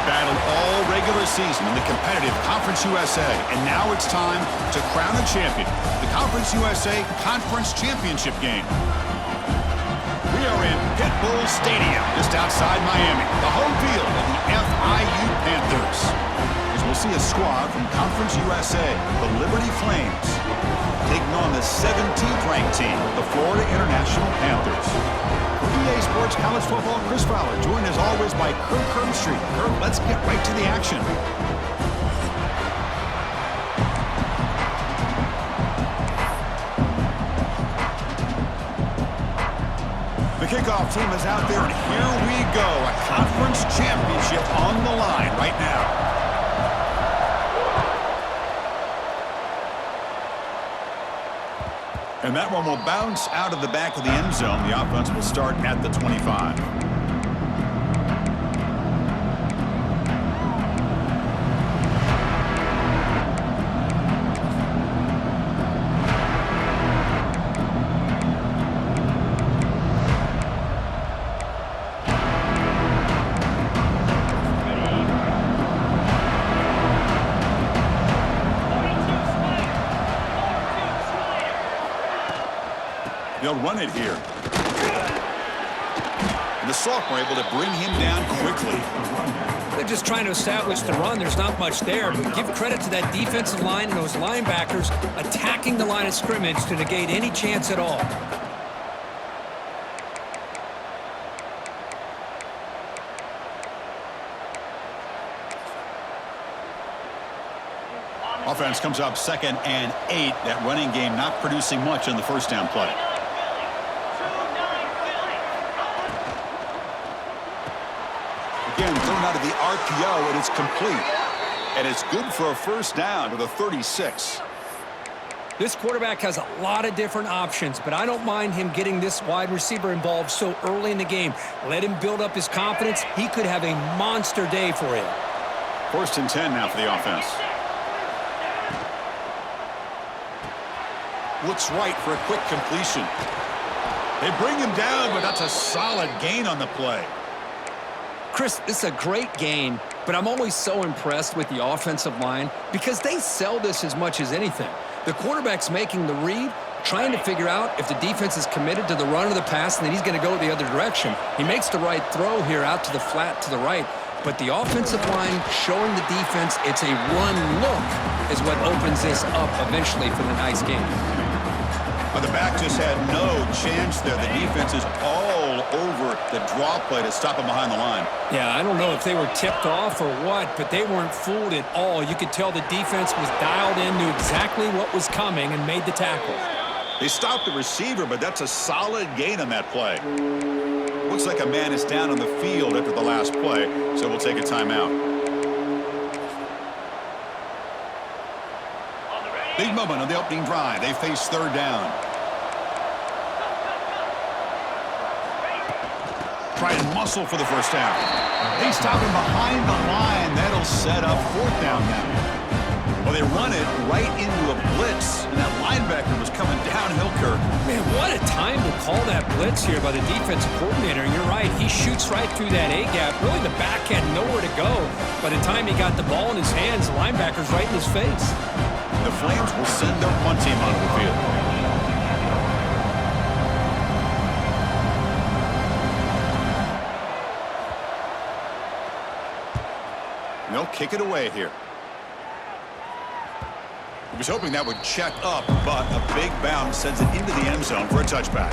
They've battled all regular season in the competitive Conference USA, and now it's time to crown a champion. The Conference USA Conference Championship game. We are in Pit Bull Stadium, just outside Miami, the home field of the FIU Panthers. As we'll see a squad from Conference USA, the Liberty Flames, taking on the 17th ranked team, the Florida International Panthers. For EA Sports College Football, Chris Fowler, joined as always by Kirk Herbstreit. Kirk, let's get right to the action. The kickoff team is out there, and here we go. A conference championship on the line right now. And that one will bounce out of the back of the end zone. The offense will start at the 25. They'll run it here. And the sophomore able to bring him down quickly. They're just trying to establish the run. There's not much there, but give credit to that defensive line and those linebackers attacking the line of scrimmage to negate any chance at all. Offense comes up 2nd and 8. That running game not producing much on the first down play. Again, thrown out of the RPO, and it's complete. And it's good for a first down to the 36. This quarterback has a lot of different options, but I don't mind him getting this wide receiver involved so early in the game. Let him build up his confidence. He could have a monster day for him. 1st and 10 now for the offense. Looks right for a quick completion. They bring him down, but that's a solid gain on the play. Chris, this is a great game, but I'm always so impressed with the offensive line because they sell this as much as anything. The quarterback's making the read, trying to figure out if the defense is committed to the run or the pass, and then he's going to go the other direction. He makes the right throw here out to the flat to the right, but the offensive line showing the defense it's a run look is what opens this up eventually for the nice game. The back just had no chance there. The defense is all over the draw play to stop him behind the line. Yeah, I don't know if they were tipped off or what, but they weren't fooled at all. You could tell the defense was dialed in, knew exactly what was coming, and made the tackle. They stopped the receiver, but that's a solid gain on that play. Looks like a man is down on the field after the last play, so we'll take a timeout. Big moment on the opening drive. They face 3rd down. Try and muscle for the first down. They stop him behind the line. That'll set up 4th down now. Well, they run it right into a blitz, and that linebacker was coming downhill, Kirk. Man, what a time to call that blitz here by the defensive coordinator. You're right. He shoots right through that A-gap. Really, the back had nowhere to go. By the time he got the ball in his hands, the linebacker's right in his face. The Flames will send their punt team onto the field. And they'll kick it away here. He was hoping that would check up, but a big bounce sends it into the end zone for a touchback.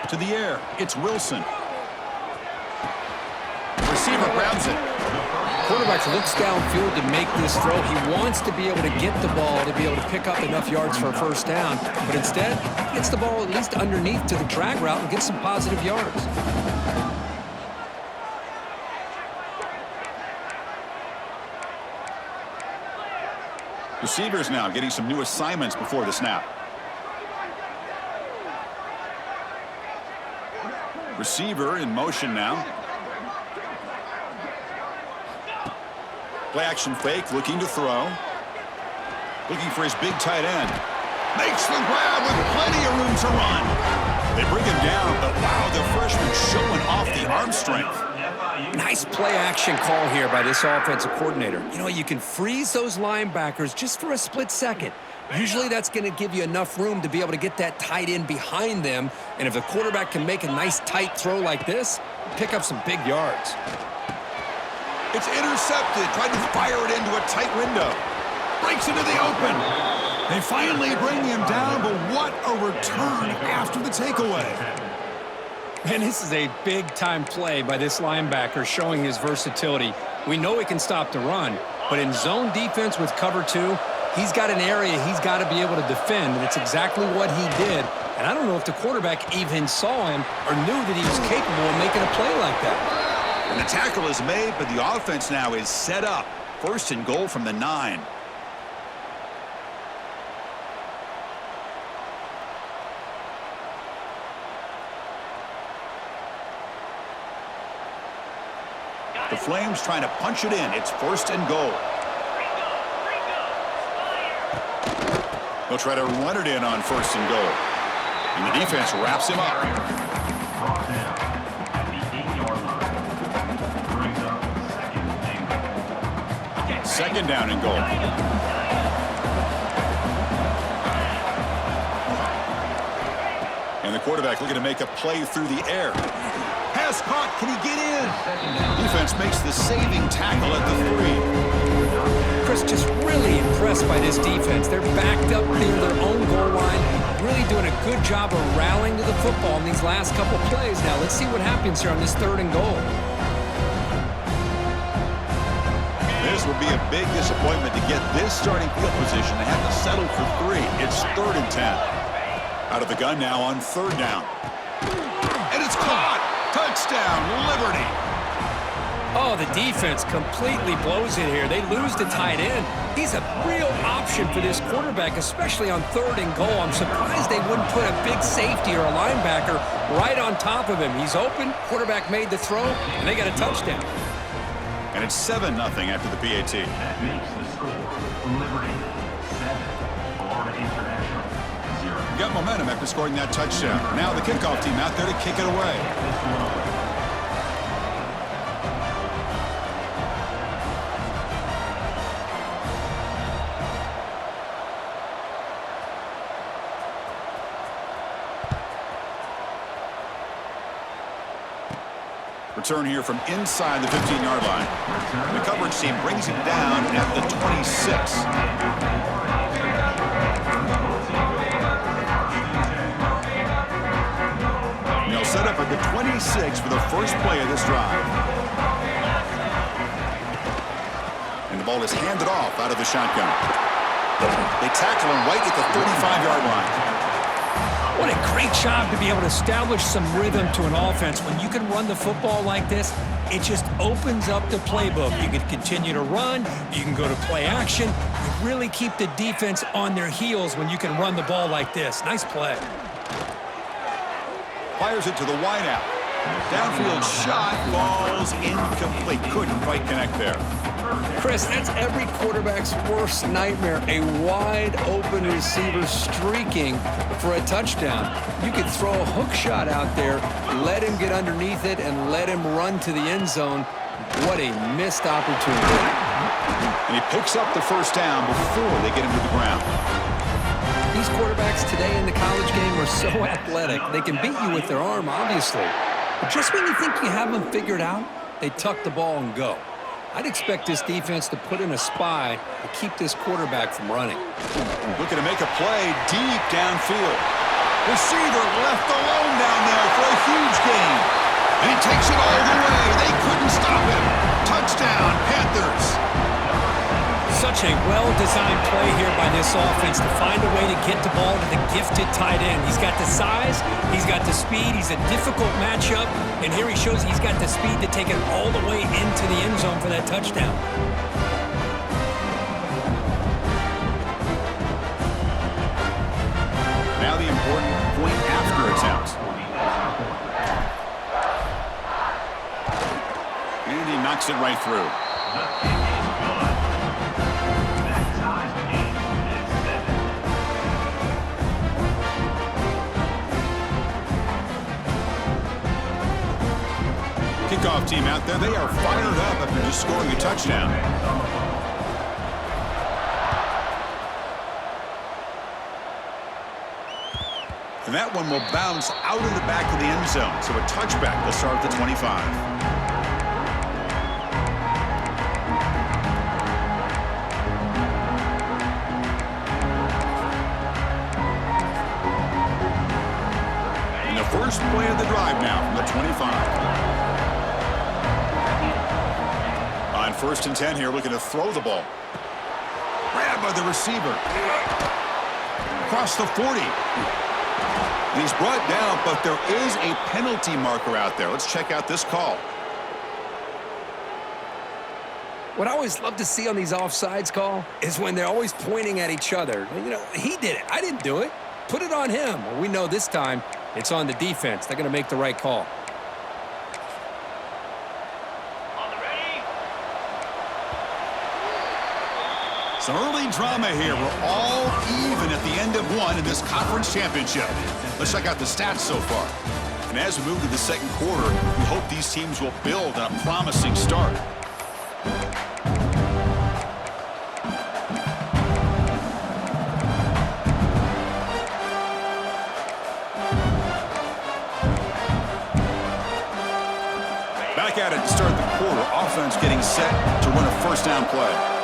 To the air, it's Wilson. Receiver grabs it. Quarterback looks downfield to make this throw. He wants to be able to get the ball to be able to pick up enough yards for a first down, but instead, he gets the ball at least underneath to the drag route and gets some positive yards. Receivers now getting some new assignments before the snap. Receiver in motion now. Play action fake, looking to throw. Looking for his big tight end. Makes the grab with plenty of room to run. They bring him down, but wow, the freshman showing off the arm strength. Nice play action call here by this offensive coordinator. You know, you can freeze those linebackers just for a split second. Usually that's going to give you enough room to be able to get that tight end behind them. And if the quarterback can make a nice tight throw like this, pick up some big yards. It's intercepted, trying to fire it into a tight window. Breaks into the open. They finally bring him down, but what a return after the takeaway. Man, this is a big-time play by this linebacker showing his versatility. We know he can stop the run, but in zone defense with cover two, he's got an area he's got to be able to defend, and it's exactly what he did. And I don't know if the quarterback even saw him or knew that he was capable of making a play like that. And the tackle is made, but the offense now is set up. 1st and goal from the 9. The Flames trying to punch it in. It's 1st and goal. They'll try to run it in on 1st and goal. And the defense wraps him up. Second down and goal. And the quarterback looking to make a play through the air. Pass caught. Can he get in? Defense makes the saving tackle at the 3. Chris, just really impressed by this defense. They're backed up near their own goal line, really doing a good job of rallying to the football in these last couple plays. Now, let's see what happens here on this 3rd and goal. This would be a big disappointment to get this starting field position. They have to settle for 3. It's 3rd and 10. Out of the gun now on 3rd down. And it's caught! Touchdown, Liberty! Oh, the defense completely blows it here. They lose the tight end. He's a real option for this quarterback, especially on 3rd and goal. I'm surprised they wouldn't put a big safety or a linebacker right on top of him. He's open, quarterback made the throw, and they got a touchdown. And it's 7-0 after the PAT. That makes the score Liberty 7, Florida International 0. Got momentum after scoring that touchdown. Now the kickoff team out there to kick it away. Return here from inside the 15-yard line. The coverage team brings him down at the 26. They'll set up at the 26 for the first play of this drive. And the ball is handed off out of the shotgun. They tackle him right at the 35-yard line. What a great job to be able to establish some rhythm to an offense. When you can run the football like this, it just opens up the playbook. You can continue to run. You can go to play action. You really keep the defense on their heels when you can run the ball like this. Nice play. Fires it to the wideout. Downfield shot falls incomplete. Couldn't quite connect there. Chris, that's every quarterback's worst nightmare, a wide-open receiver streaking for a touchdown. You could throw a hook shot out there, let him get underneath it, and let him run to the end zone. What a missed opportunity. And he picks up the first down before they get him to the ground. These quarterbacks today in the college game are so athletic. They can beat you with their arm, obviously. But just when you think you have them figured out, they tuck the ball and go. I'd expect this defense to put in a spy to keep this quarterback from running. Looking to make a play deep downfield. Receiver left alone down there for a huge gain. And he takes it all the way. They couldn't stop him. Touchdown, Panthers. Such a well-designed play here by this offense to find a way to get the ball to the gifted tight end. He's got the size, he's got the speed, he's a difficult matchup, and here he shows he's got the speed to take it all the way into the end zone for that touchdown. Now the important point after attempt. knocks it right through. The kick is good. That ties the game at 7. Kickoff team out there, they are fired up after just scoring a touchdown. And that one will bounce out of the back of the end zone. So a touchback will start at the 25. And the first play of the drive now from the 25. On 1st and 10 here, looking to throw the ball. Grabbed by the receiver. Across the 40. And he's brought down, but there is a penalty marker out there. Let's check out this call. What I always love to see on these offsides call is when they're always pointing at each other. You know, he did it. I didn't do it. Put it on him. Well, we know this time it's on the defense. They're going to make the right call. Some early drama here. We're all even at the end of one in this conference championship. Let's check out the stats so far. And as we move to the second quarter, we hope these teams will build on a promising start. Back at it to start the quarter. Offense getting set to run a first down play.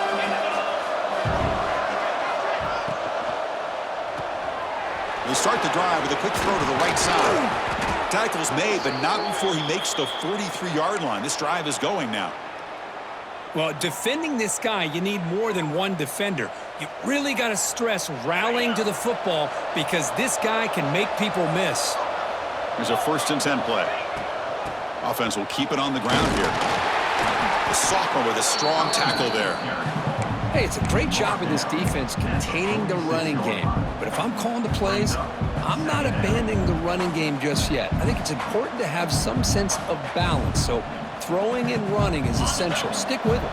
They start the drive with a quick throw to the right side. Tackle's made, but not before he makes the 43-yard line. This drive is going now. Well, defending this guy, you need more than one defender. You really got to stress rallying to the football because this guy can make people miss. Here's a 1st and 10 play. Offense will keep it on the ground here. The sophomore with a strong tackle there. Hey, it's a great job of this defense containing the running game. But if I'm calling the plays, I'm not abandoning the running game just yet. I think it's important to have some sense of balance. So throwing and running is essential. Stick with it.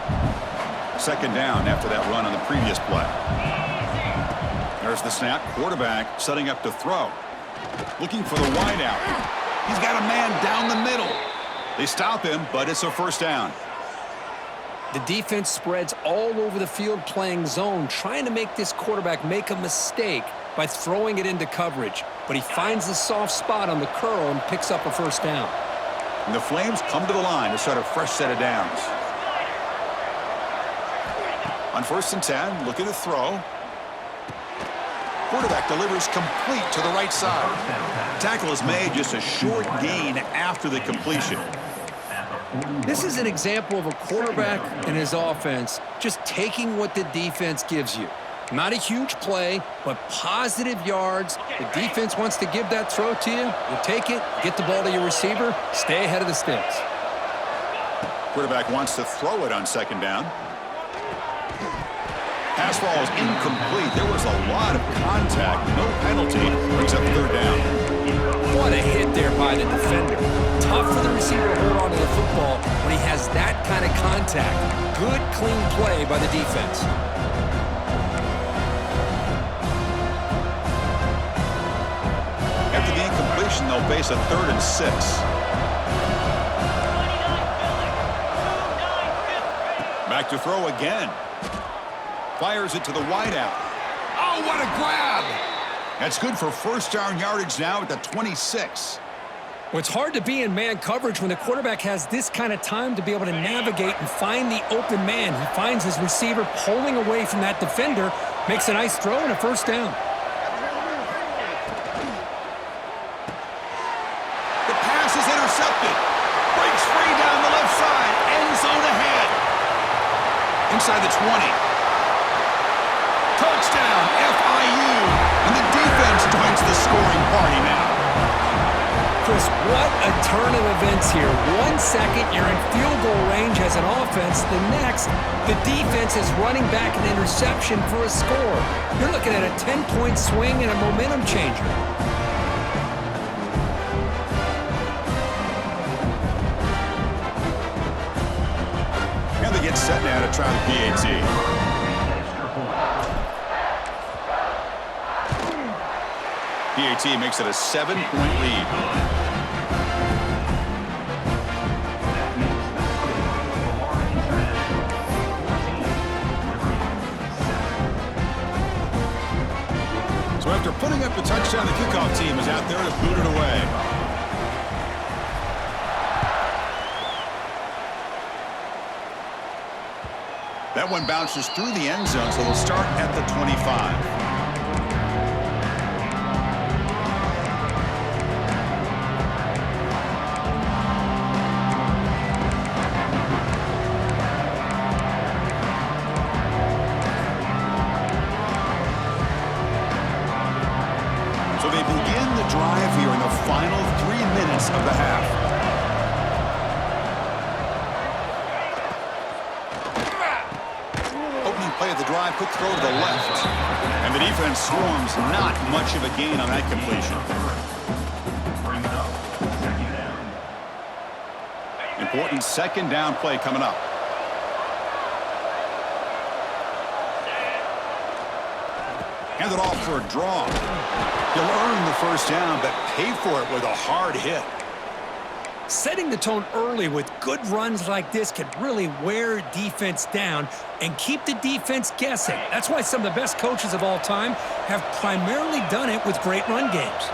2nd down after that run on the previous play. There's the snap. Quarterback setting up to throw. Looking for the wideout. He's got a man down the middle. They stop him, but it's a 1st down. The defense spreads all over the field playing zone, trying to make this quarterback make a mistake by throwing it into coverage. But he finds the soft spot on the curl and picks up a 1st down. And the Flames come to the line to start a fresh set of downs. On 1st and 10, looking to throw. Quarterback delivers complete to the right side. Tackle is made, just a short gain after the completion. This is an example of a quarterback and his offense just taking what the defense gives you. Not a huge play, but positive yards. The defense wants to give that throw to you. You take it, get the ball to your receiver, stay ahead of the sticks. Quarterback wants to throw it on 2nd down. Pass ball is incomplete. There was a lot of contact. No penalty. Brings up 3rd down. What a hit there by the defender. Tough for the receiver to hold on to the football when he has that kind of contact. Good, clean play by the defense. After the incompletion, they'll face a 3rd and 6. Back to throw again. Fires it to the wideout. Oh, what a grab! That's good for 1st down yardage now at the 26. Well, it's hard to be in man coverage when the quarterback has this kind of time to be able to navigate and find the open man. He finds his receiver pulling away from that defender, makes a nice throw and a 1st down. The pass is intercepted. Breaks free down the left side. End zone ahead. Inside the 20. Touchdown, FIU. And the defense joins the scoring party now. Chris, what a turn of events here. 1 second, you're in field goal range as an offense. The next, the defense is running back an interception for a score. You're looking at a 10-point swing and a momentum changer. now to try the PAT. PAT makes it a 7-point lead. So after putting up the touchdown, the kickoff team is out there to boot it away. That one bounces through the end zone, so they'll start at the 25. So they begin the drive here in the final 3 minutes of the half. Opening play of the drive, quick throw to the left. And the defense swarms, not much of a gain on that completion. Important second down play coming up. Hand it off for a draw. He'll earn the first down, but pay for it with a hard hit. Setting the tone early with good runs like this can really wear defense down and keep the defense guessing. That's why some of the best coaches of all time have primarily done it with great run games.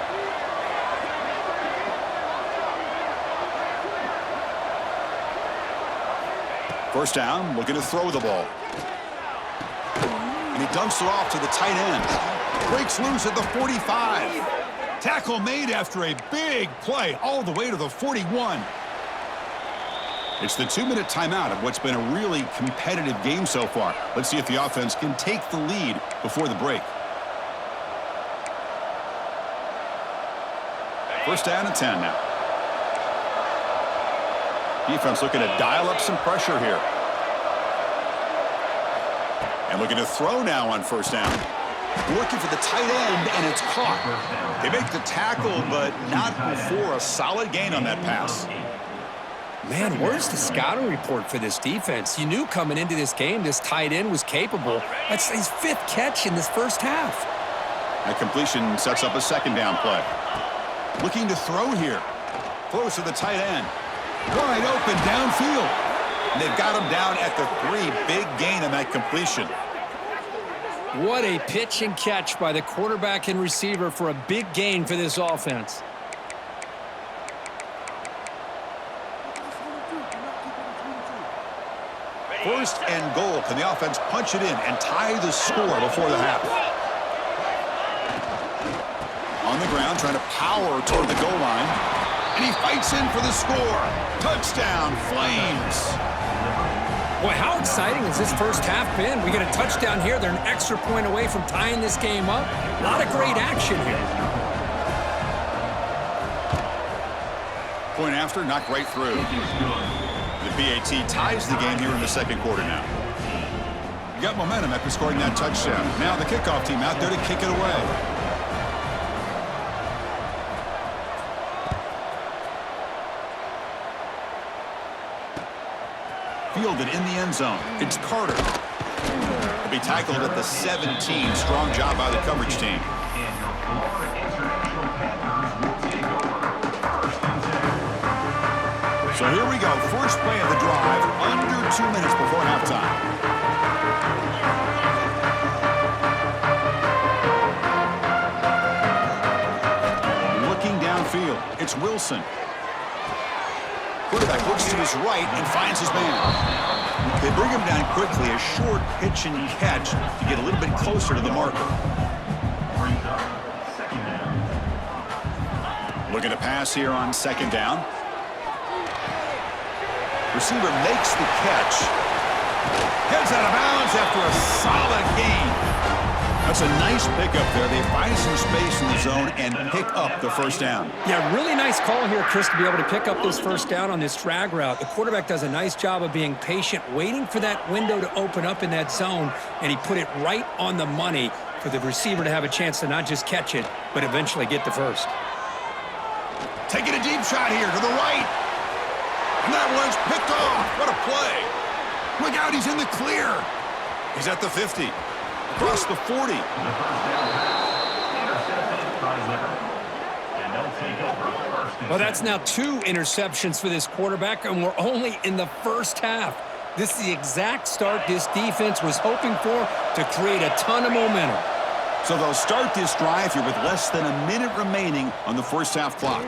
First down, looking to throw the ball. And he dumps it off to the tight end. Breaks loose at the 45. Tackle made after a big play all the way to the 41. It's the 2-minute timeout of what's been a really competitive game so far. Let's see if the offense can take the lead before the break. First down and 10 now. Defense looking to dial up some pressure here. And looking to throw now on first down. Looking for the tight end, and it's caught. They make the tackle, but not before a solid gain on that pass. Man, where's the scouting report for this defense? You knew coming into this game this tight end was capable. That's his 5th catch in this first half. That completion sets up a second down play. Looking to throw here. Throws to the tight end. Wide open downfield. And they've got him down at the 3. Big gain on that completion. What a pitch and catch by the quarterback and receiver for a big gain for this offense. First and goal. Can the offense punch it in and tie the score before the half? On the ground, trying to power toward the goal line. And he fights in for the score. Touchdown, Flames. Boy, how exciting has this first half been? We get a touchdown here. They're an extra point away from tying this game up. A lot of great action here. Point after, knocked right through. The PAT ties the game here in the second quarter now. You got momentum after scoring that touchdown. Now the kickoff team out there to kick it away. Fielded in the end zone. It's Carter. He'll be tackled at the 17. Strong job by the coverage team. So here we go. First play of the drive. Under 2 minutes before halftime. Looking downfield. It's Wilson. Quarterback looks to his right and finds his man. They bring him down quickly, a short pitch and catch to get a little bit closer to the marker. Looking to pass here on second down. Receiver makes the catch. Heads out of bounds after a solid gain. That's a nice pickup there. They find some space in the zone and pick up the first down. Yeah, really nice call here, Chris, to be able to pick up this first down on this drag route. The quarterback does a nice job of being patient, waiting for that window to open up in that zone, and he put it right on the money for the receiver to have a chance to not just catch it, but eventually get the first. Taking a deep shot here to the right. And that one's picked off. What a play. Look out, he's in the clear. He's at the 50. Across the 40. The first down pass, intercepted by Liberty. And they'll take over first and Well, that's now 2 interceptions for this quarterback, and we're only in the first half. This is the exact start this defense was hoping for to create a ton of momentum. So they'll start this drive here with less than a minute remaining on the first half clock.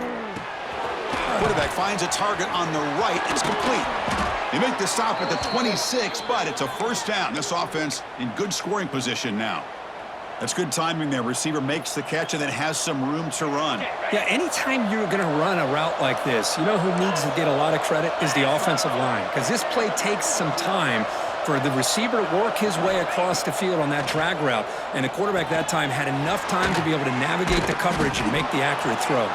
Quarterback finds a target on the right. It's complete. They make the stop at the 26, but it's a first down. This offense in good scoring position now. That's good timing there. Receiver makes the catch and then has some room to run. Yeah, anytime you're going to run a route like this, you know who needs to get a lot of credit is the offensive line, because this play takes some time for the receiver to work his way across the field on that drag route, and the quarterback that time had enough time to be able to navigate the coverage and make the accurate throw.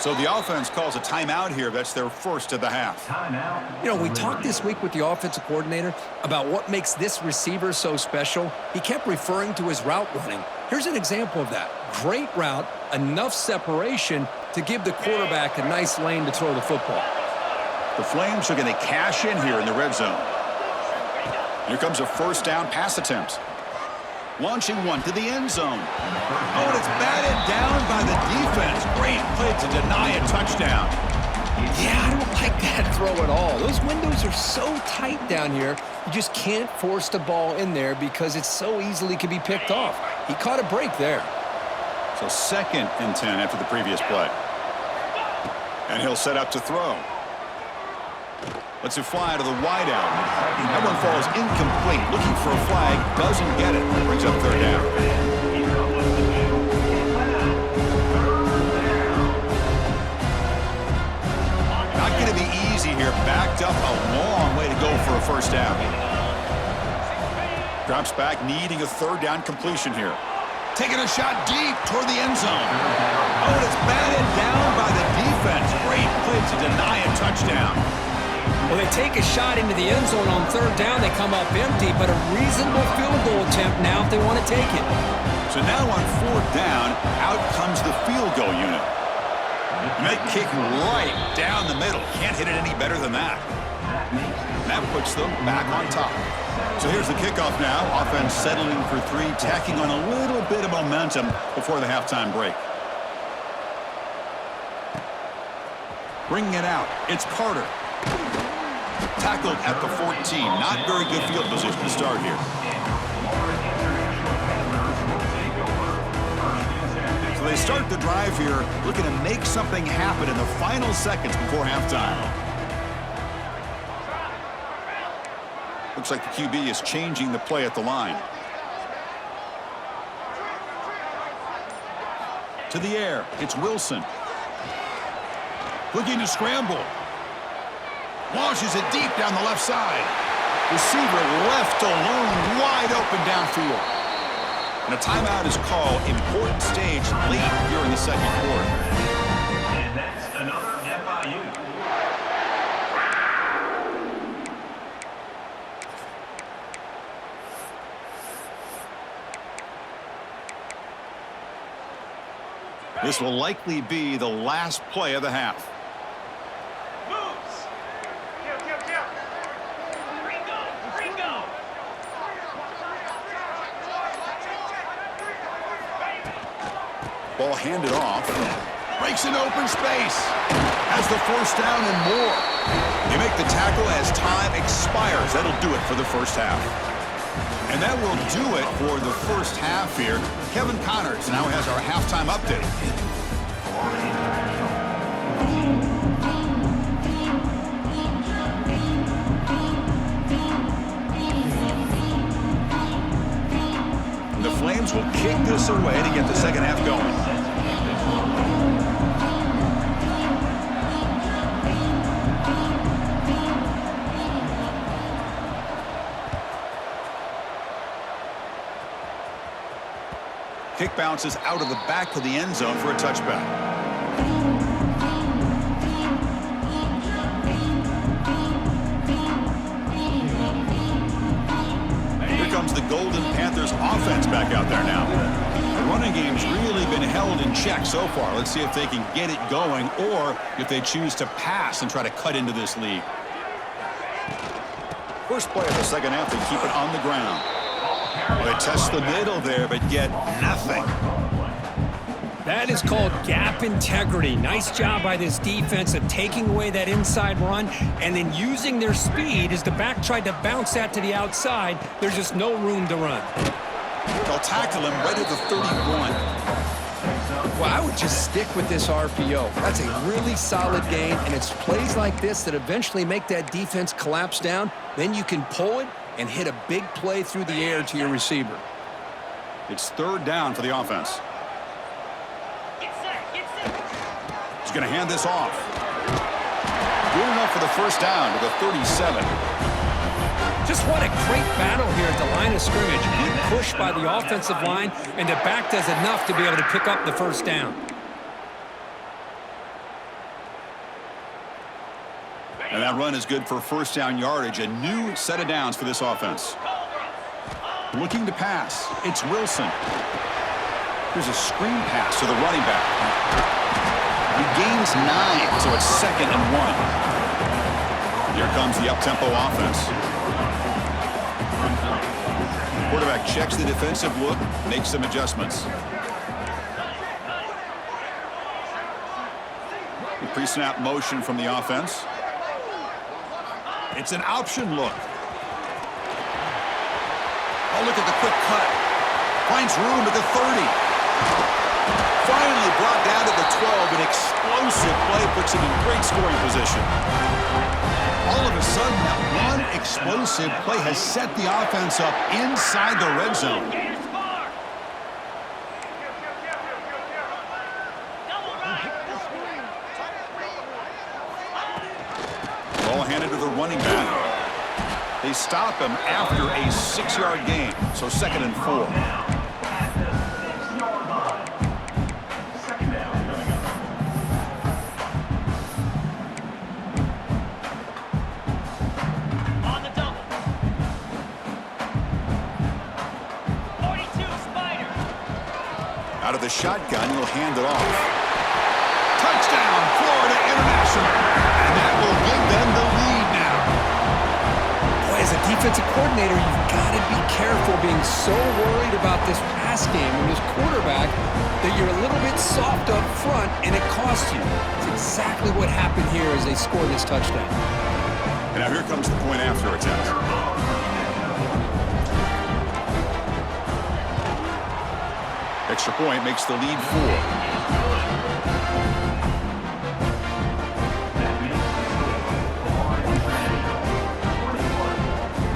So the offense calls a timeout here. That's their first of the half. timeout. You know, we talked this week with the offensive coordinator about what makes this receiver so special. He kept referring to his route running. Here's an example of that. Great route, enough separation to give the quarterback a nice lane to throw the football. The Flames are going to cash in here in the red zone. Here comes a first down pass attempt. Launching one to the end zone. Oh, and it's batted down by the defense. Great play to deny a touchdown. Yeah, I don't like that throw at all. Those windows are so tight down here, you just can't force the ball in there because it so easily can be picked off. He caught a break there. So 2nd and 10 after the previous play. And he'll set up to throw. Lets it fly to the wideout. That one falls incomplete. Looking for a flag. Doesn't get it. Brings up 3rd down. Not going to be easy here. Backed up a long way to go for a first down. Drops back, needing a 3rd down completion here. Taking a shot deep toward the end zone. Oh, and it's batted down by the defense. Great play to deny a touchdown. Well, they take a shot into the end zone on 3rd down. They come up empty, but a reasonable field goal attempt now if they want to take it. So now on 4th down, out comes the field goal unit. And they kick right down the middle. Can't hit it any better than that. And that puts them back on top. So here's the kickoff now. Offense settling for 3, tacking on a little bit of momentum before the halftime break. Bringing it out, it's Carter. Tackled at the 14. Not very good field position to start here. So they start the drive here, looking to make something happen in the final seconds before halftime. Looks like the QB is changing the play at the line. To the air, it's Wilson. Looking to scramble. Launches it deep down the left side. Receiver left alone, wide open downfield. And a timeout is called. Important stage late here in the 2nd quarter. And that's another FIU. This will likely be the last play of the half. Ball handed off. Breaks an open space. Has the first down and more. You make the tackle as time expires. That'll do it for the first half. And that will do it for the first half here. Kevin Connors now has our halftime update. The Flames will kick this away to get the second half going. Kick bounces out of the back of the end zone for a touchback. Here comes the Golden Panthers offense back out there now. The running game's really been held in check so far. Let's see if they can get it going or if they choose to pass and try to cut into this lead. First play of the second half, they keep it on the ground. Well, they test the middle there, but get nothing. That is called gap integrity. Nice job by this defense of taking away that inside run and then using their speed as the back tried to bounce that to the outside. There's just no room to run. They'll tackle him right at the 31. Well, I would just stick with this RPO. That's a really solid game, and it's plays like this that eventually make that defense collapse down. Then you can pull it and hit a big play through the air to your receiver. It's third down for the offense. He's going to hand this off. Good enough for the first down to the 37. Just what a great battle here at the line of scrimmage. Good push by the offensive line, and the back does enough to be able to pick up the first down. And that run is good for first down yardage. A new set of downs for this offense. Looking to pass. It's Wilson. Here's a screen pass to the running back. He gains 9, so it's 2nd and 1. Here comes the up-tempo offense. Quarterback checks the defensive look, makes some adjustments. The pre-snap motion from the offense. It's an option look. Oh, look at the quick cut. Finds room at the 30. Finally brought down to the 12. An explosive play puts him in great scoring position. All of a sudden, that one explosive play has set the offense up inside the red zone. Ball handed to the running back. They stop him after a 6-yard gain, so 2nd and 4. Out of the shotgun, he'll hand it off. Touchdown, Florida International. And that will give them the lead now. Boy, as a defensive coordinator, you've got to be careful being so worried about this pass game and this quarterback that you're a little bit soft up front and it costs you. It's exactly what happened here as they scored this touchdown. And now here comes the point after attempt. Extra point makes the lead 4.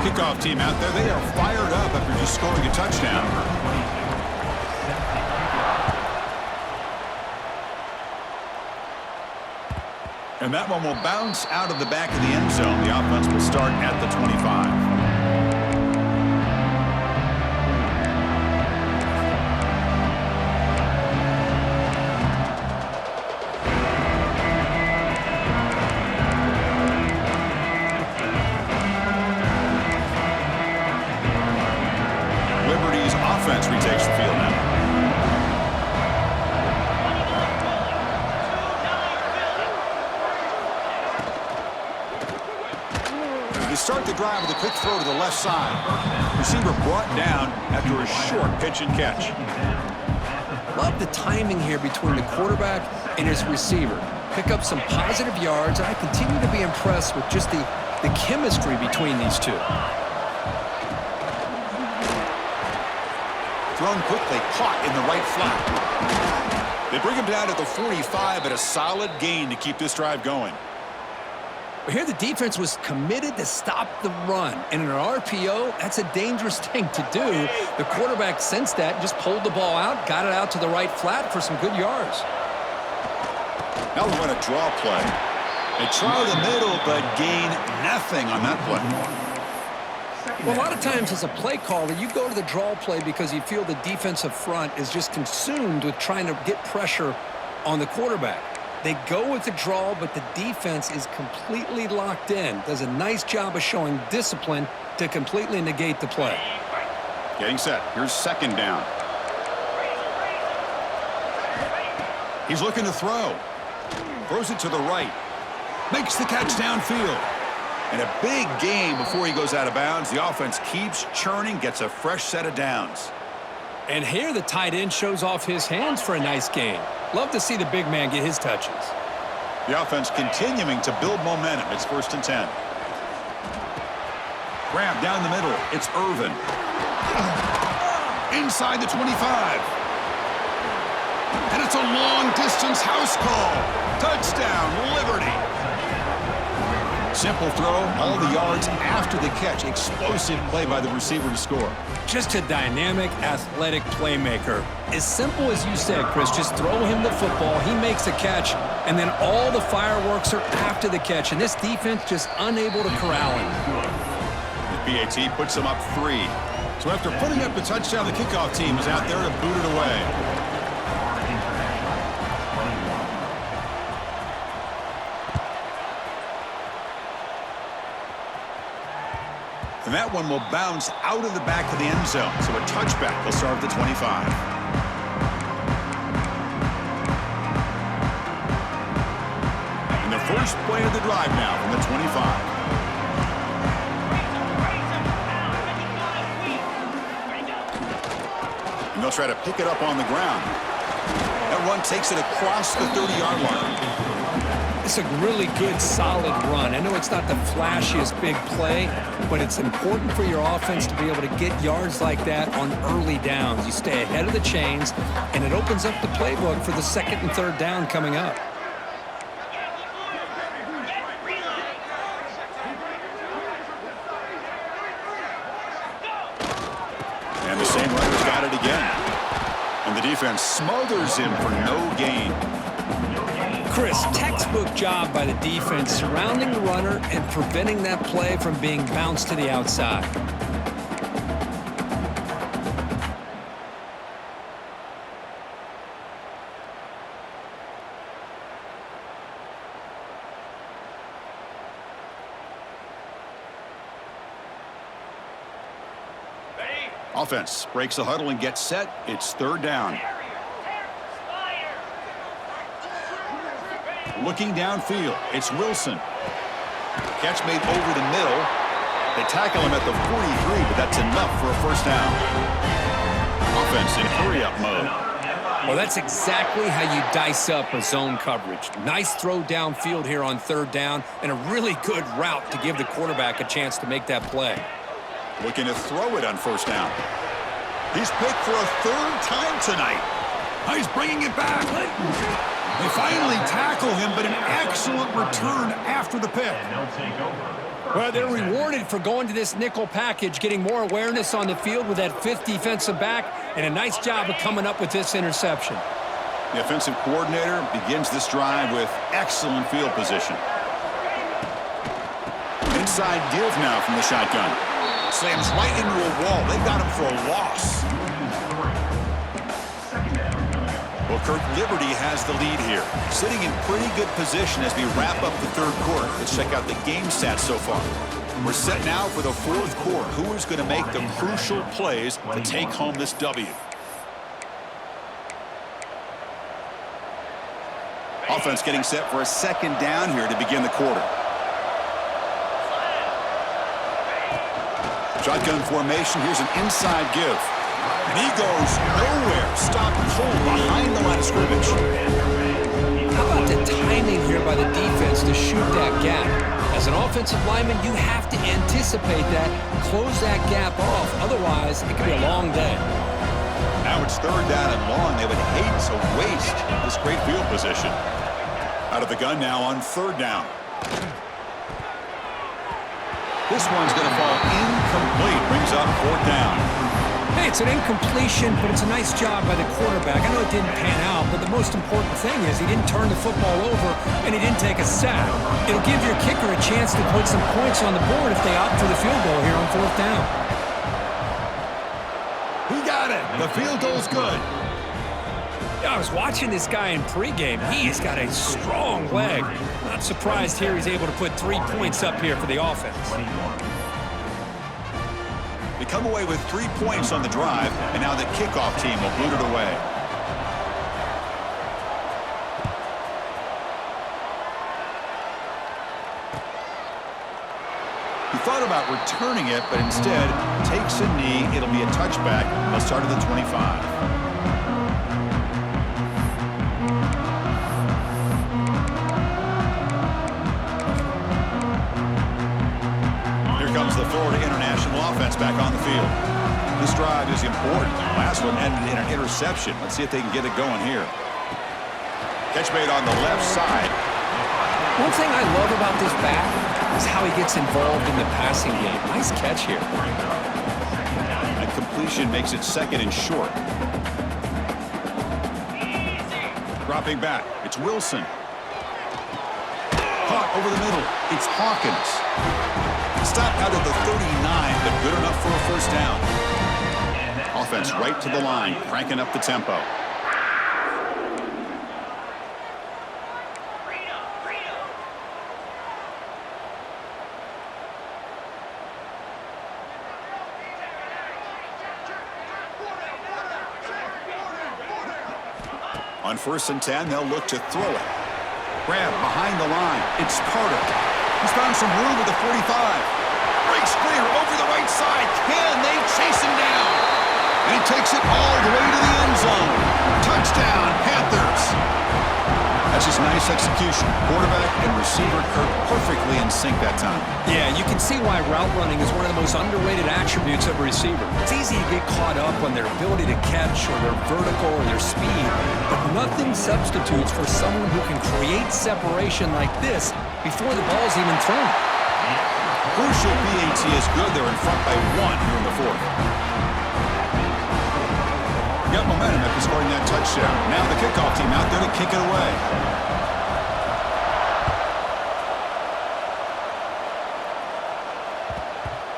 Kickoff team out there. They are fired up after just scoring a touchdown. And that one will bounce out of the back of the end zone. The offense will start at the 25. Offense retakes the field now. They start the drive with a quick throw to the left side. Receiver brought down after a short pitch and catch. Love the timing here between the quarterback and his receiver. Pick up some positive yards, and I continue to be impressed with just the chemistry between these two. Thrown quickly, caught in the right flat. They bring him down at the 45, but a solid gain to keep this drive going. Here the defense was committed to stop the run. And in an RPO, that's a dangerous thing to do. The quarterback sensed that, just pulled the ball out, got it out to the right flat for some good yards. Now we're going to draw play. They try the middle, but gain nothing on that play. Well, a lot of times as a play caller, you go to the draw play because you feel the defensive front is just consumed with trying to get pressure on the quarterback. They go with the draw, but the defense is completely locked in. Does a nice job of showing discipline to completely negate the play. Getting set. Here's 2nd down. He's looking to throw. Throws it to the right. Makes the catch downfield. And a big gain before he goes out of bounds. The offense keeps churning, gets a fresh set of downs. And here the tight end shows off his hands for a nice gain. Love to see the big man get his touches. The offense continuing to build momentum. It's 1st and 10. Grab down the middle. It's Irvin. Inside the 25. And it's a long-distance house call. Touchdown, Liberty. Simple throw, all the yards after the catch. Explosive play by the receiver to score. Just a dynamic, athletic playmaker. As simple as you said, Chris, just throw him the football, he makes a catch, and then all the fireworks are after the catch. And this defense just unable to corral him. The PAT puts him up 3. So after putting up the touchdown, the kickoff team is out there to boot it away. And that one will bounce out of the back of the end zone. So a touchback will start at the 25. And the first play of the drive now from the 25. And they'll try to pick it up on the ground. That run takes it across the 30-yard line. It's a really good, solid run. I know it's not the flashiest big play, but it's important for your offense to be able to get yards like that on early downs. You stay ahead of the chains, and it opens up the playbook for the 2nd and 3rd down coming up. And the same runner's got it again. And the defense smothers him for no gain. Chris, textbook job by the defense surrounding the runner and preventing that play from being bounced to the outside. Offense breaks the huddle and gets set. It's 3rd down. Looking downfield, it's Wilson. Catch made over the middle. They tackle him at the 43, but that's enough for a 1st down. Offense in hurry-up mode. Well, that's exactly how you dice up a zone coverage. Nice throw downfield here on 3rd down, and a really good route to give the quarterback a chance to make that play. Looking to throw it on 1st down. He's picked for a 3rd time tonight. He's bringing it back. They finally tackle him, but an excellent return after the pick. Well, they're rewarded for going to this nickel package, getting more awareness on the field with that 5th defensive back, and a nice job of coming up with this interception. The offensive coordinator begins this drive with excellent field position. Inside give now from the shotgun. Slams right into a wall. They got him for a loss. Well, Kirk, Liberty has the lead here. Sitting in pretty good position as we wrap up the 3rd quarter. Let's check out the game stats so far. We're set now for the 4th quarter. Who is going to make the crucial plays to take home this W? Offense getting set for a 2nd down here to begin the quarter. Shotgun formation. Here's an inside give. And he goes nowhere. Stopped cold behind the line of scrimmage. How about the timing here by the defense to shoot that gap? As an offensive lineman, you have to anticipate that, close that gap off. Otherwise, it could be a long day. Now it's 3rd down and long. They would hate to waste this great field position. Out of the gun now on 3rd down. This one's going to fall incomplete. Brings up 4th down. Hey, it's an incompletion, but it's a nice job by the quarterback. I know it didn't pan out, but the most important thing is he didn't turn the football over and he didn't take a sack. It'll give your kicker a chance to put some points on the board if they opt for the field goal here on 4th down. He got it. The field goal's good. Yeah, I was watching this guy in pregame. He's got a strong leg. Not surprised here he's able to put 3 points up here for the offense. They come away with 3 points on the drive, and now the kickoff team will boot it away. He thought about returning it, but instead takes a knee. It'll be a touchback. They'll start at the 25. Here comes the Florida International offense back on the field. This drive is important. Last one ended in an interception. Let's see if they can get it going here. Catch made on the left side. One thing I love about this back is how he gets involved in the passing game. Nice catch here. That completion makes it second and short. Dropping back. It's Wilson. Caught over the middle. It's Hawkins. Stop out of the 39, but good enough for a first down. Offense right to the line, cranking up the tempo. On 1st and 10, they'll look to throw it. Grab behind the line. It's Carter. He's found some room at the 45. Breaks clear over the right side. Can they chase him down? And he takes it all the way to the end zone. Touchdown, Panthers. That's just nice execution. Quarterback and receiver perfectly in sync that time. Yeah, you can see why route running is one of the most underrated attributes of a receiver. It's easy to get caught up on their ability to catch or their vertical or their speed, but nothing substitutes for someone who can create separation like this before the ball's even thrown. Crucial BAT is good. They're in front by 1 here in the 4th. Got momentum after scoring that touchdown. Now the kickoff team out there to kick it away.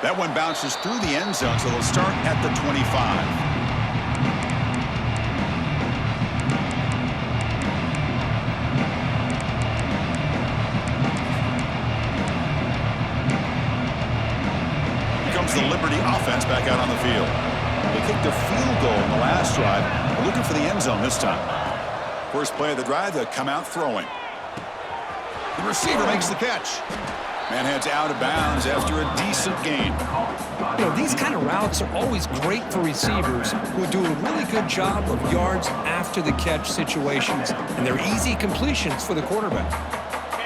That one bounces through the end zone, so they'll start at the 25. The Liberty offense back out on the field. They kicked a field goal in the last drive. They're looking for the end zone this time. First play of the drive, they'll come out throwing. The receiver makes the catch. Man heads out of bounds after a decent gain. You know, these kind of routes are always great for receivers who do a really good job of yards after the catch situations, and they're easy completions for the quarterback.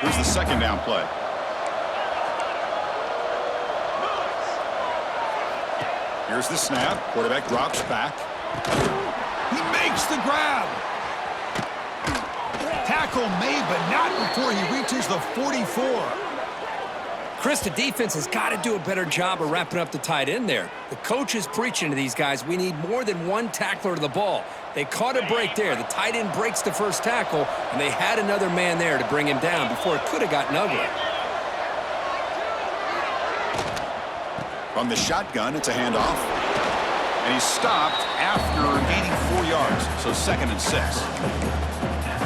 Here's the second down play. Here's the snap. Quarterback drops back. He makes the grab. Tackle made, but not before he reaches the 44. Chris, the defense has got to do a better job of wrapping up the tight end there. The coach is preaching to these guys, we need more than one tackler to the ball. They caught a break there. The tight end breaks the first tackle, and they had another man there to bring him down before it could have gotten ugly. From the shotgun, it's a handoff. And he's stopped after gaining 4 yards, so 2nd and 6.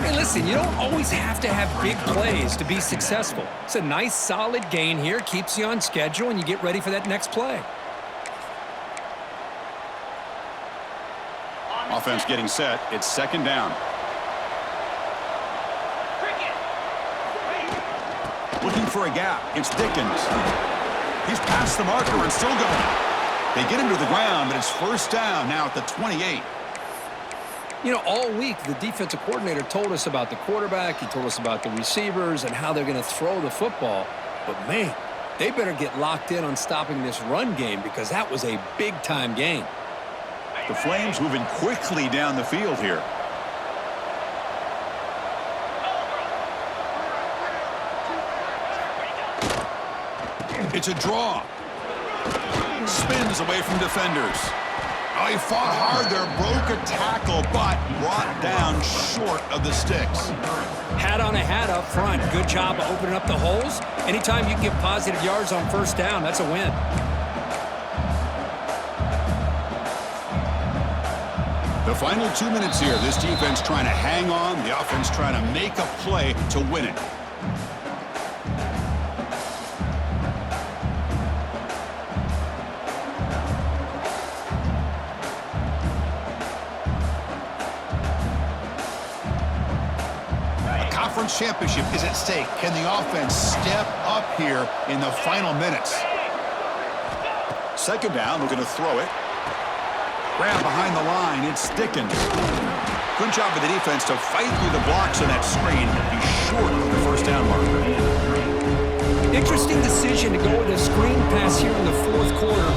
Hey, listen, you don't always have to have big plays to be successful. It's a nice, solid gain here, keeps you on schedule, and you get ready for that next play. Offense getting set. It's 2nd down. Looking for a gap. It's Dickens. He's past the marker and still going. They get him to the ground, but it's first down now at the 28. You know, all week, the defensive coordinator told us about the quarterback. He told us about the receivers and how they're going to throw the football. But, man, they better get locked in on stopping this run game because that was a big-time gain. The Flames moving quickly down the field here. It's a draw. Spins away from defenders. Oh, he fought hard there, broke a tackle, but brought down short of the sticks. Hat on a hat up front. Good job of opening up the holes. Anytime you can get positive yards on first down, that's a win. The final 2 minutes here. This defense trying to hang on. The offense trying to make a play to win it. Conference championship is at stake. Can the offense step up here in the final minutes? second down, we're going to throw it. Grab behind the line, it's sticking. Good job of the defense to fight through the blocks on that screen. He's short of the first down marker. Interesting decision to go with a screen pass here in the fourth quarter,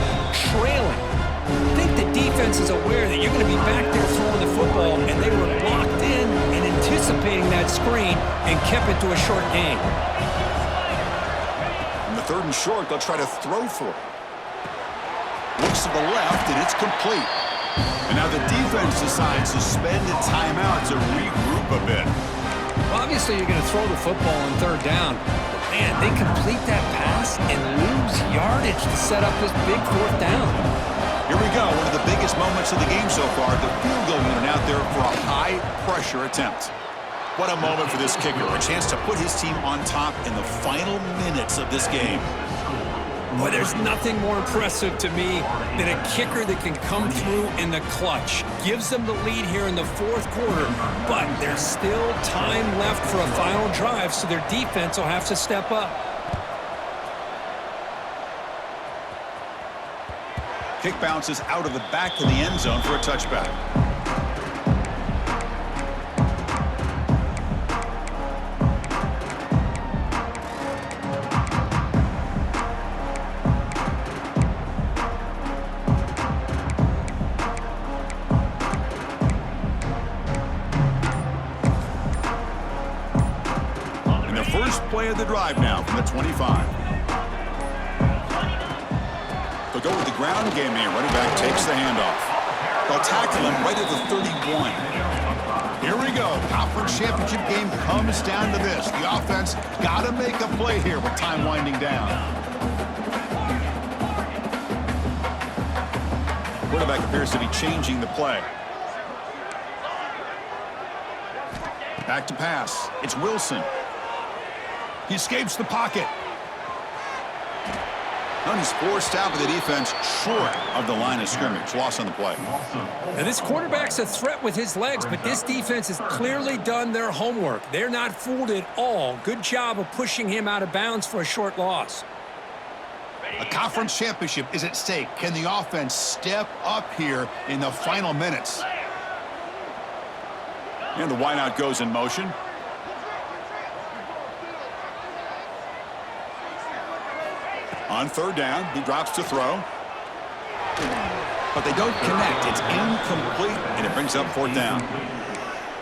trailing. I think the defense is aware that you're going to be back there throwing the football, and they were locked in and anticipating that screen and kept it to a short gain. On the third and short, they'll try to throw for it. Looks to the left, and it's complete. And now the defense decides to spend a timeout to regroup a bit. Well, obviously, you're going to throw the football on third down. But, man, they complete that pass and lose yardage to set up this big fourth down. Here we go, one of the biggest moments of the game so far. The field goal unit out there for a high-pressure attempt. What a moment for this kicker. A chance to put his team on top in the final minutes of this game. Boy, there's nothing more impressive to me than a kicker that can come through in the clutch. Gives them the lead here in the fourth quarter, but there's still time left for a final drive, so their defense will have to step up. Kick bounces out of the back of the end zone for a touchback. Play of the drive now from the 25. They'll go with the ground game here. Running back takes the handoff. They'll tackle him right at the 31. Here we go. Conference championship game comes down to this. The offense got to make a play here with time winding down. Quarterback appears to be changing the play. Back to pass. It's Wilson. He escapes the pocket. And he's forced out by the defense short of the line of scrimmage. Loss on the play. Now this quarterback's a threat with his legs, but this defense has clearly done their homework. They're not fooled at all. Good job of pushing him out of bounds for a short loss. A conference championship is at stake. Can the offense step up here in the final minutes? And the wideout goes in motion. On third down, he drops to throw. But they don't connect. It's incomplete, and it brings up fourth down.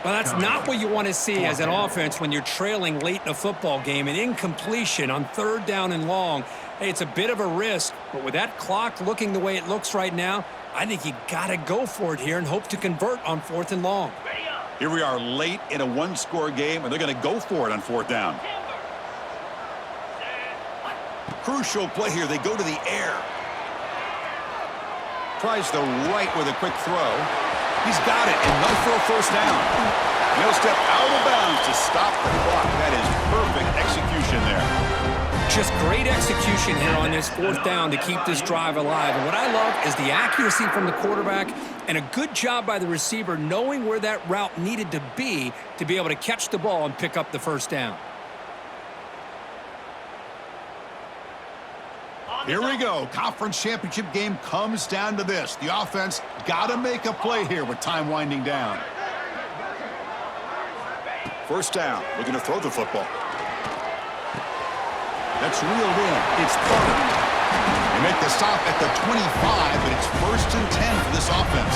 Well, that's not what you want to see as an offense when you're trailing late in a football game. An incompletion on third down and long. Hey, it's a bit of a risk, but with that clock looking the way it looks right now, I think you got to go for it here and hope to convert on fourth and long. Here we are late in a one-score game, and they're going to go for it on fourth down. Crucial play here. They go to the air. Tries the right with a quick throw. He's got it, and no for a first down. No step out of bounds to stop the clock. That is perfect execution there. Just great execution here on this fourth down to keep this drive alive. And what I love is the accuracy from the quarterback and a good job by the receiver knowing where that route needed to be able to catch the ball and pick up the first down. Here we go. Conference championship game comes down to this. The offense got to make a play here with time winding down. First down. Looking to throw the football. That's reeled in. It's Carter. They make the stop at the 25, but it's 1st and 10 for this offense.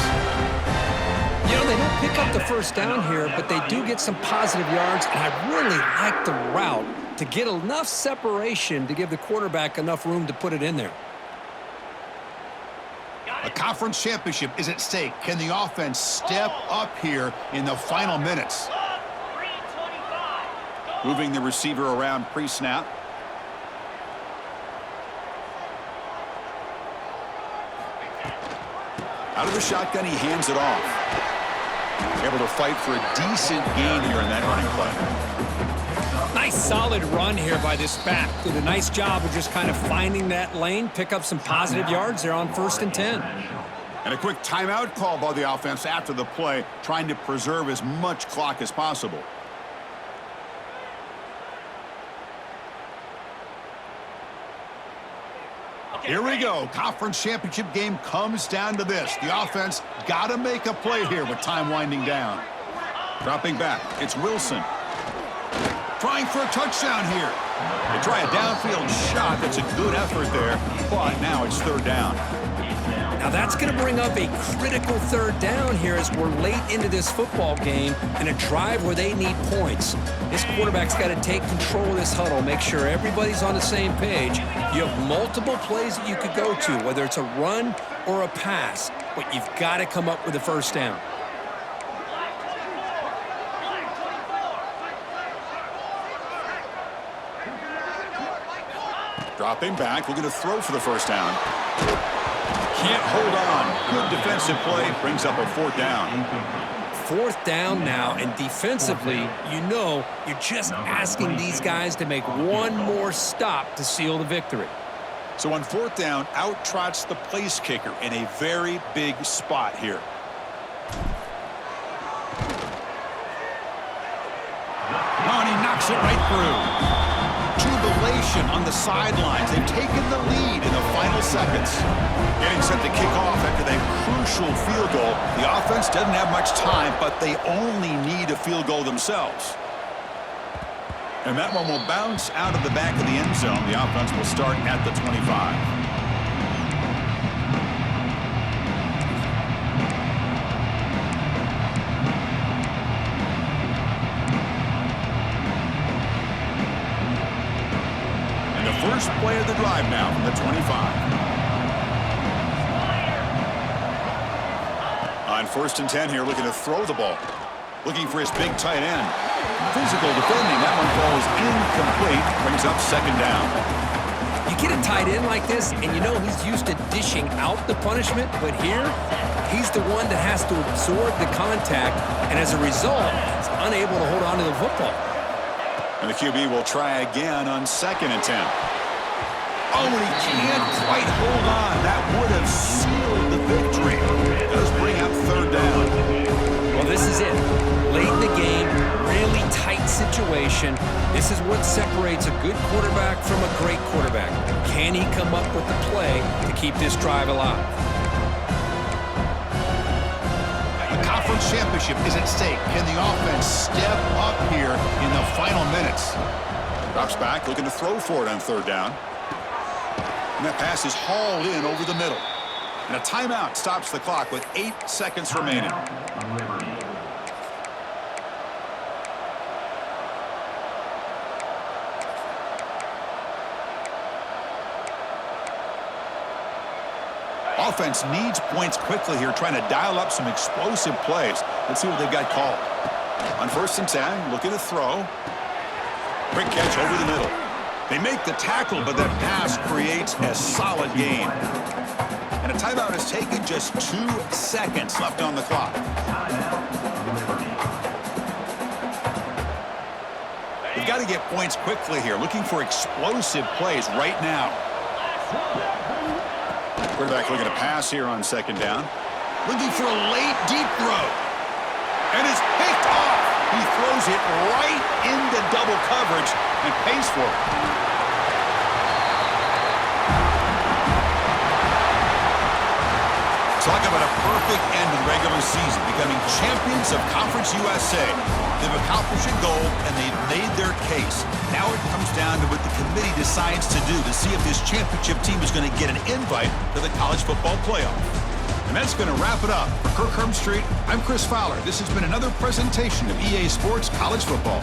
You know, they don't pick up the first down here, but they do get some positive yards, and I really like the route to get enough separation to give the quarterback enough room to put it in there. A conference championship is at stake. Can the offense step up here in the final minutes? Moving the receiver around pre-snap. Out of the shotgun, he hands it off. Able to fight for a decent gain here in that running play. Nice solid run here by this back. Did a nice job of just kind of finding that lane, pick up some positive yards there on 1st and 10. And a quick timeout call by the offense after the play, trying to preserve as much clock as possible. Here we go. Conference championship game comes down to this. The offense got to make a play here with time winding down. Dropping back, it's Wilson. Trying for a touchdown here. They try a downfield shot. That's a good effort there, but now it's third down. Now that's going to bring up a critical third down here as we're late into this football game in a drive where they need points. This quarterback's got to take control of this huddle, make sure everybody's on the same page. You have multiple plays that you could go to, whether it's a run or a pass, but you've got to come up with a first down. Dropping back, looking to throw for the first down. Can't hold on. Good defensive play, brings up a fourth down. Fourth down now, and defensively, you know you're just asking these guys to make one more stop to seal the victory. So on fourth down, out trots the place kicker in a very big spot here. Oh, and he knocks it right through. Jubilation on the sidelines. They've taken the lead in the final seconds. Getting set to kick off after that crucial field goal. The offense doesn't have much time, but they only need a field goal themselves. And that one will bounce out of the back of the end zone. The offense will start at the 25. First play of the drive now from the 25. On 1st and 10 here, looking to throw the ball. Looking for his big tight end. Physical defending. That one falls incomplete. Brings up second down. You get a tight end like this, and you know he's used to dishing out the punishment, but here, he's the one that has to absorb the contact, and as a result, he's unable to hold on to the football. And the QB will try again on 2nd and 10. Oh, and he can't quite hold on. That would have sealed the victory. Does bring up third down. Well, this is it. Late in the game, really tight situation. This is what separates a good quarterback from a great quarterback. Can he come up with the play to keep this drive alive? The conference championship is at stake. Can the offense step up here in the final minutes? Drops back, looking to throw for it on third down. And that pass is hauled in over the middle. And a timeout stops the clock with 8 seconds remaining. Offense needs points quickly here, trying to dial up some explosive plays. Let's see what they've got called. On 1st and 10, looking to throw. Quick catch over the middle. They make the tackle, but that pass creates a solid gain. And a timeout is taken, just 2 seconds left on the clock. We've got to get points quickly here, looking for explosive plays right now. Quarterback looking to pass here on 2nd down. Looking for a late, deep throw. And it's picked off. He throws it right into double coverage and pays for it. Talk about a perfect end to the regular season, becoming champions of Conference USA. They've accomplished a goal, and they've made their case. Now it comes down to what the committee decides to do to see if this championship team is going to get an invite to the college football playoff. And that's going to wrap it up. For Kirk Street, I'm Chris Fowler. This has been another presentation of EA Sports College Football.